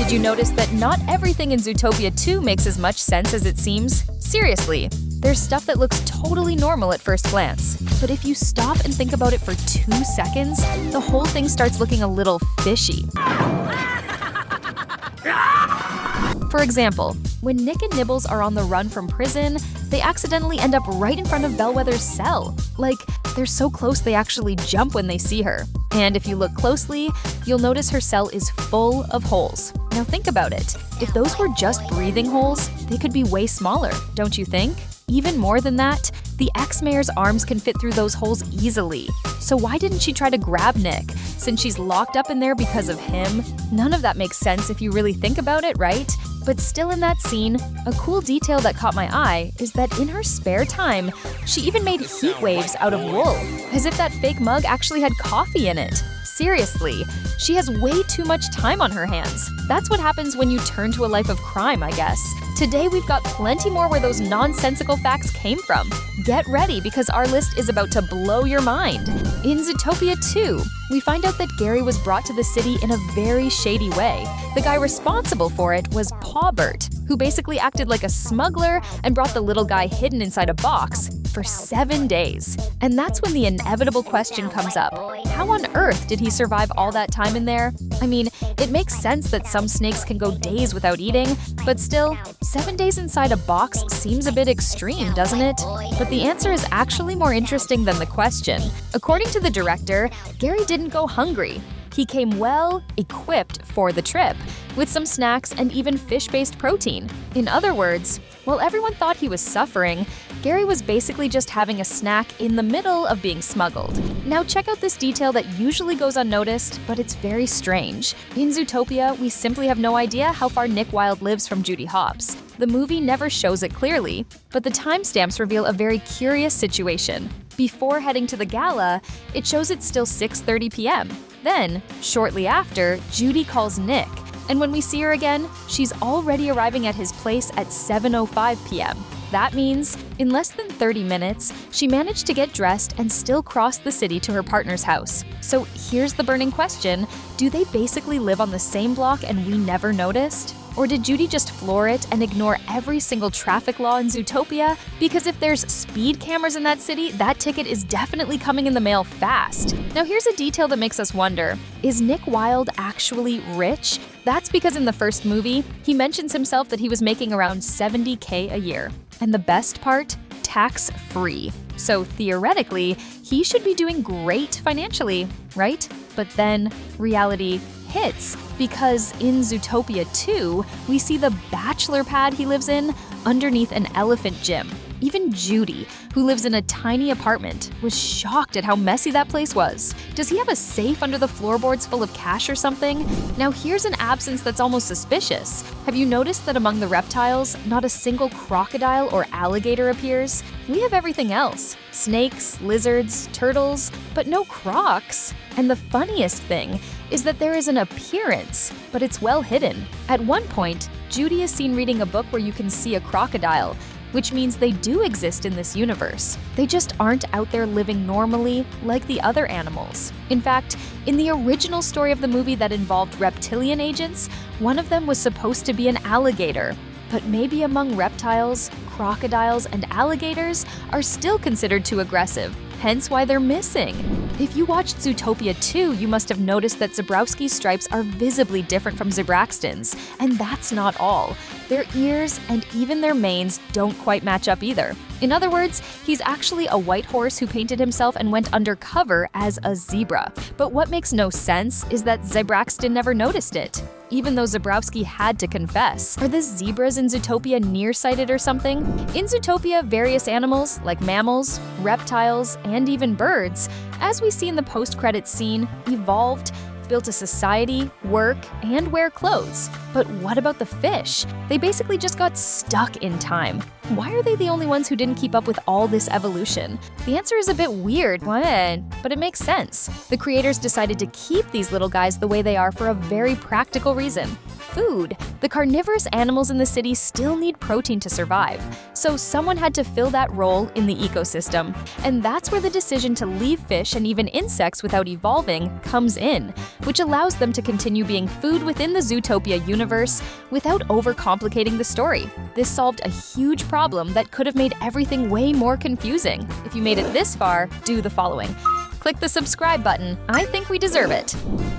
Did you notice that not everything in Zootopia 2 makes as much sense as it seems? Seriously, there's stuff that looks totally normal at first glance. But if you stop and think about it for 2 seconds, the whole thing starts looking a little fishy. For example, when Nick and Nibbles are on the run from prison, they accidentally end up right in front of Bellwether's cell. Like, they're so close they actually jump when they see her. And if you look closely, you'll notice her cell is full of holes. Now think about it. If those were just breathing holes, they could be way smaller, don't you think? Even more than that, the ex-mayor's arms can fit through those holes easily. So why didn't she try to grab Nick, since she's locked up in there because of him? None of that makes sense if you really think about it, right? But still in that scene, a cool detail that caught my eye is that in her spare time, she even made heat waves out of wool, as if that fake mug actually had coffee in it. Seriously, she has way too much time on her hands. That's what happens when you turn to a life of crime, I guess. Today we've got plenty more where those nonsensical facts came from. Get ready because our list is about to blow your mind. In Zootopia 2, we find out that Gary was brought to the city in a very shady way. The guy responsible for it was Pawbert, who basically acted like a smuggler and brought the little guy hidden inside a box for 7 days. And that's when the inevitable question comes up. How on earth did he survive all that time in there? I mean, it makes sense that some snakes can go days without eating, but still, 7 days inside a box seems a bit extreme, doesn't it? But the answer is actually more interesting than the question. According to the director, Gary didn't go hungry. He came well equipped for the trip, with some snacks and even fish-based protein. In other words, while everyone thought he was suffering, Gary was basically just having a snack in the middle of being smuggled. Now check out this detail that usually goes unnoticed, but it's very strange. In Zootopia, we simply have no idea how far Nick Wilde lives from Judy Hopps. The movie never shows it clearly, but the timestamps reveal a very curious situation. Before heading to the gala, it shows it's still 6:30 p.m. Then, shortly after, Judy calls Nick, and when we see her again, she's already arriving at his place at 7:05 p.m. That means, in less than 30 minutes, she managed to get dressed and still cross the city to her partner's house. So here's the burning question: do they basically live on the same block and we never noticed? Or did Judy just floor it and ignore every single traffic law in Zootopia? Because if there's speed cameras in that city, that ticket is definitely coming in the mail fast. Now here's a detail that makes us wonder. Is Nick Wilde actually rich? That's because in the first movie, he mentions himself that he was making around $70K a year. And the best part? Tax-free. So theoretically, he should be doing great financially, right? But then reality hits, because in Zootopia 2, we see the bachelor pad he lives in underneath an elephant gym. Even Judy, who lives in a tiny apartment, was shocked at how messy that place was. Does he have a safe under the floorboards full of cash or something? Now here's an absence that's almost suspicious. Have you noticed that among the reptiles, not a single crocodile or alligator appears? We have everything else. Snakes, lizards, turtles, but no crocs. And the funniest thing is that there is an appearance, but it's well hidden. At one point, Judy is seen reading a book where you can see a crocodile, which means they do exist in this universe. They just aren't out there living normally like the other animals. In fact, in the original story of the movie that involved reptilian agents, one of them was supposed to be an alligator. But maybe among reptiles, crocodiles, and alligators are still considered too aggressive, hence why they're missing. If you watched Zootopia 2, you must have noticed that Zebrowski's stripes are visibly different from Zebraxton's, and that's not all. Their ears and even their manes don't quite match up either. In other words, he's actually a white horse who painted himself and went undercover as a zebra. But what makes no sense is that Zebraxton never noticed it, even though Zebrowski had to confess. Are the zebras in Zootopia nearsighted or something? In Zootopia, various animals, like mammals, reptiles, and even birds, as we see in the post-credits scene, evolved, built a society, work, and wear clothes. But what about the fish? They basically just got stuck in time. Why are they the only ones who didn't keep up with all this evolution? The answer is a bit weird, but it makes sense. The creators decided to keep these little guys the way they are for a very practical reason. food. The carnivorous animals in the city still need protein to survive, so someone had to fill that role in the ecosystem. And that's where the decision to leave fish and even insects without evolving comes in, which allows them to continue being food within the Zootopia universe without overcomplicating the story. This solved a huge problem that could have made everything way more confusing. If you made it this far, do the following. Click the subscribe button. I think we deserve it.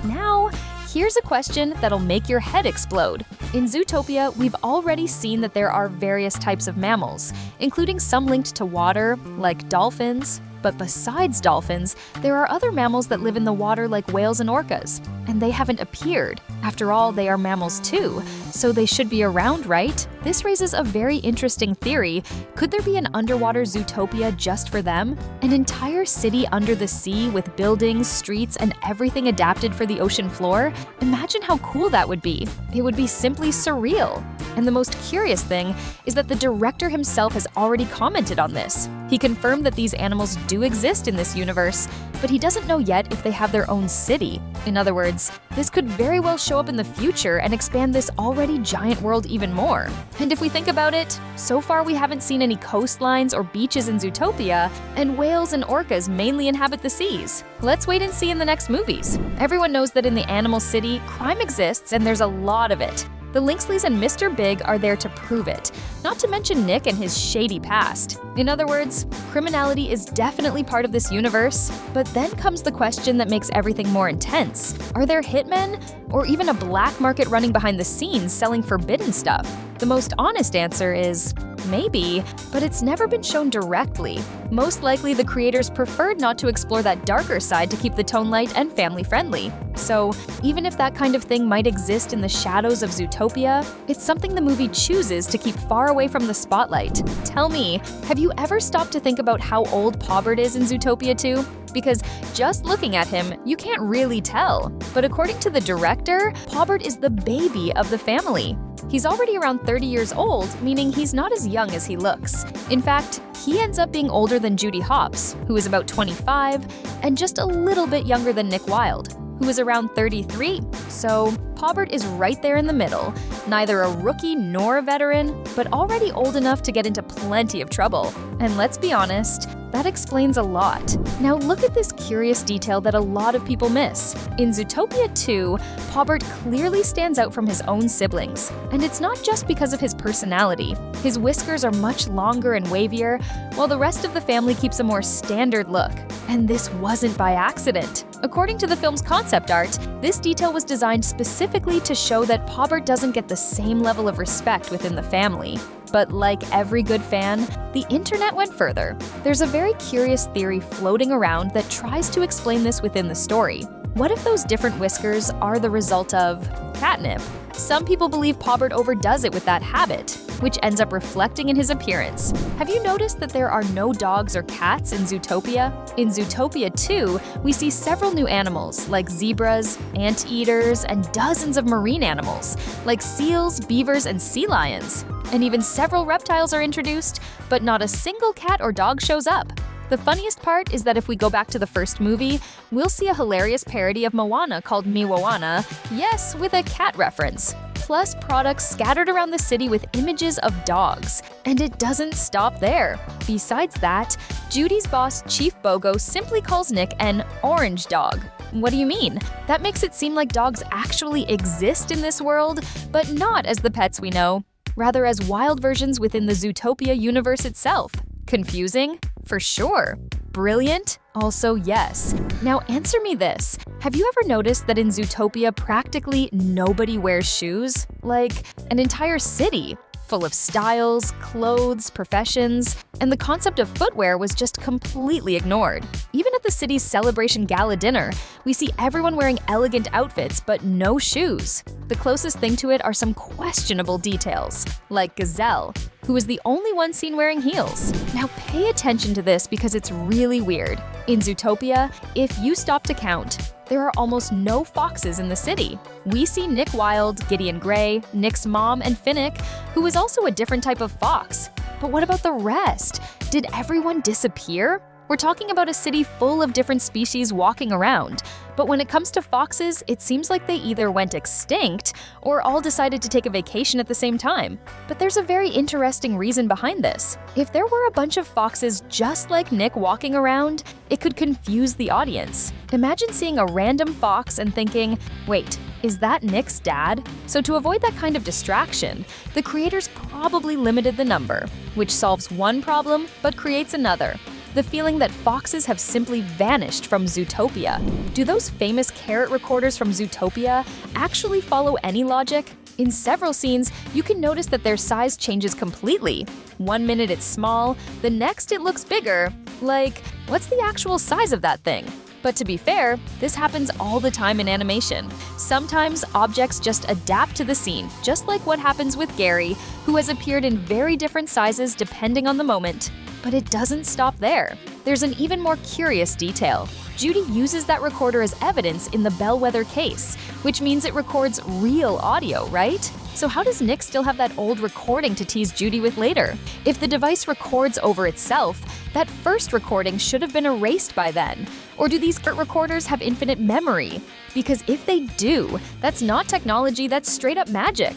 Now, here's a question that'll make your head explode. In Zootopia, we've already seen that there are various types of mammals, including some linked to water, like dolphins. But besides dolphins, there are other mammals that live in the water like whales and orcas, and they haven't appeared. After all, they are mammals too, so they should be around, right? This raises a very interesting theory. Could there be an underwater Zootopia just for them? An entire city under the sea with buildings, streets, and everything adapted for the ocean floor? Imagine how cool that would be. It would be simply surreal. And the most curious thing is that the director himself has already commented on this. He confirmed that these animals do exist in this universe, but he doesn't know yet if they have their own city. In other words, this could very well show up in the future and expand this already giant world even more. And if we think about it, so far we haven't seen any coastlines or beaches in Zootopia, and whales and orcas mainly inhabit the seas. Let's wait and see in the next movies. Everyone knows that in the animal city, crime exists and there's a lot of it. The Linksleys and Mr. Big are there to prove it, not to mention Nick and his shady past. In other words, criminality is definitely part of this universe, but then comes the question that makes everything more intense. Are there hitmen? Or even a black market running behind the scenes selling forbidden stuff? The most honest answer is maybe, but it's never been shown directly. Most likely the creators preferred not to explore that darker side to keep the tone light and family-friendly. So, even if that kind of thing might exist in the shadows of Zootopia, it's something the movie chooses to keep far away from the spotlight. Tell me, have you ever stopped to think about how old Paubert is in Zootopia 2? Because just looking at him, you can't really tell. But according to the director, Paubert is the baby of the family. He's already around 30 years old, meaning he's not as young as he looks. In fact, he ends up being older than Judy Hopps, who is about 25, and just a little bit younger than Nick Wilde, who is around 33. So Paubert is right there in the middle, neither a rookie nor a veteran, but already old enough to get into plenty of trouble. And let's be honest, that explains a lot. Now look at this curious detail that a lot of people miss. In Zootopia 2, Paubert clearly stands out from his own siblings. And it's not just because of his personality. His whiskers are much longer and wavier, while the rest of the family keeps a more standard look. And this wasn't by accident. According to the film's concept art, this detail was designed specifically to show that Paubert doesn't get the same level of respect within the family. But like every good fan, the internet went further. There's a very curious theory floating around that tries to explain this within the story. What if those different whiskers are the result of catnip? Some people believe Paubert overdoes it with that habit, which ends up reflecting in his appearance. Have you noticed that there are no dogs or cats in Zootopia? In Zootopia 2, we see several new animals like zebras, anteaters, and dozens of marine animals like seals, beavers, and sea lions. And even several reptiles are introduced, but not a single cat or dog shows up. The funniest part is that if we go back to the first movie, we'll see a hilarious parody of Moana called Mi Moana, yes, with a cat reference, plus products scattered around the city with images of dogs. And it doesn't stop there. Besides that, Judy's boss, Chief Bogo, simply calls Nick an orange dog. What do you mean? That makes it seem like dogs actually exist in this world, but not as the pets we know, rather as wild versions within the Zootopia universe itself. Confusing? For sure. Brilliant? Also yes. Now answer me this. Have you ever noticed that in Zootopia practically nobody wears shoes? Like, an entire city full of styles, clothes, professions, and the concept of footwear was just completely ignored. Even at the city's celebration gala dinner, we see everyone wearing elegant outfits but no shoes. The closest thing to it are some questionable details, like Gazelle, who is the only one seen wearing heels. Now pay attention to this because it's really weird. In Zootopia, if you stop to count, there are almost no foxes in the city. We see Nick Wilde, Gideon Gray, Nick's mom, and Finnick, who is also a different type of fox. But what about the rest? Did everyone disappear? We're talking about a city full of different species walking around. But But when it comes to foxes, it seems like they either went extinct or all decided to take a vacation at the same time. But there's a very interesting reason behind this. If there were a bunch of foxes just like Nick walking around, it could confuse the audience. Imagine seeing a random fox and thinking, wait, is that Nick's dad? So to avoid that kind of distraction, the creators probably limited the number, which solves one problem but creates another. The feeling that foxes have simply vanished from Zootopia. Do those famous carrot recorders from Zootopia actually follow any logic? In several scenes, you can notice that their size changes completely. One minute it's small, the next it looks bigger. Like, what's the actual size of that thing? But to be fair, this happens all the time in animation. Sometimes objects just adapt to the scene, just like what happens with Gary, who has appeared in very different sizes depending on the moment. But it doesn't stop there. There's an even more curious detail. Judy uses that recorder as evidence in the bellwether case, which means it records real audio, right? So how does Nick still have that old recording to tease Judy with later? If the device records over itself, that first recording should have been erased by then. Or do these recorders have infinite memory? Because if they do, that's not technology, that's straight up magic.